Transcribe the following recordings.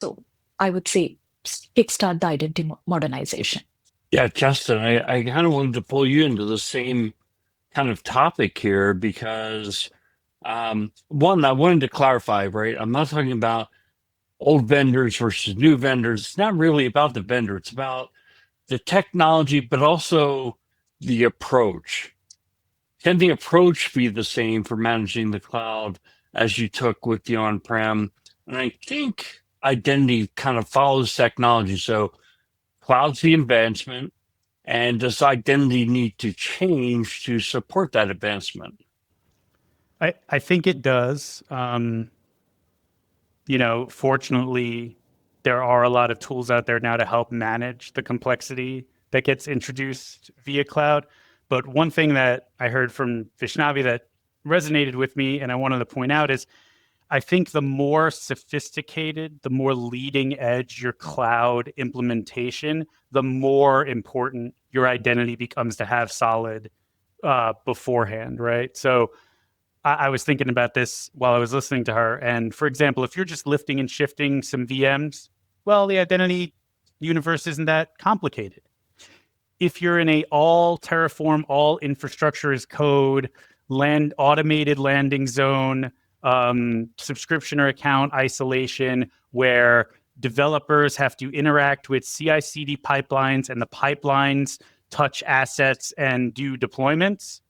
So I would say kickstart the identity modernization. Yeah, Justin, I kind of wanted to pull you into the same kind of topic here because one, I wanted to clarify, right? I'm not talking about old vendors versus new vendors. It's not really about the vendor, it's about the technology, but also the approach. Can the approach be the same for managing the cloud as you took with the on-prem? And I think identity kind of follows technology. So cloud's the advancement, and does identity need to change to support that advancement? I think it does. Fortunately, there are a lot of tools out there now to help manage the complexity that gets introduced via cloud. But one thing that I heard from Vishnavi that resonated with me and I wanted to point out is I think the more sophisticated, the more leading edge your cloud implementation, the more important your identity becomes to have solid beforehand, right? So I was thinking about this while I was listening to her. And for example, if you're just lifting and shifting some VMs, well, the identity universe isn't that complicated. If you're in a all Terraform, all infrastructure as code, automated landing zone, subscription or account isolation, where developers have to interact with CI/CD pipelines and the pipelines touch assets and do deployments.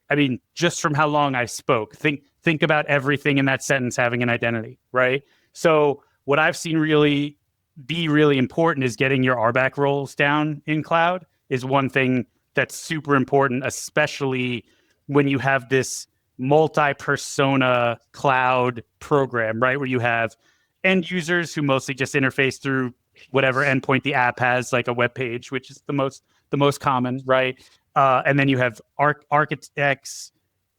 I mean, just from how long I spoke, think about everything in that sentence having an identity, right? So what I've seen really be really important is getting your RBAC roles down in cloud is one thing that's super important, especially when you have this multi-persona cloud program, right? Where you have end users who mostly just interface through whatever endpoint the app has, like a web page, which is the most common, right? And then you have architects,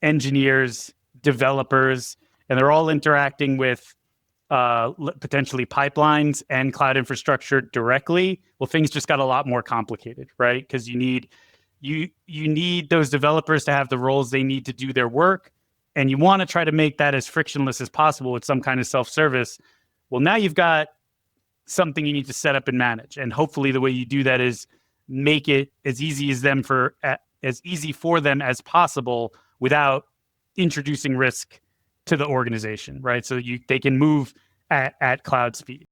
engineers, developers, and they're all interacting with potentially pipelines and cloud infrastructure directly. Well, things just got a lot more complicated, right? Because you need those developers to have the roles they need to do their work, and you want to try to make that as frictionless as possible with some kind of self-service. Well, now you've got something you need to set up and manage, and hopefully the way you do that is make it as easy for them as possible without introducing risk to the organization, right? So they can move at cloud speed.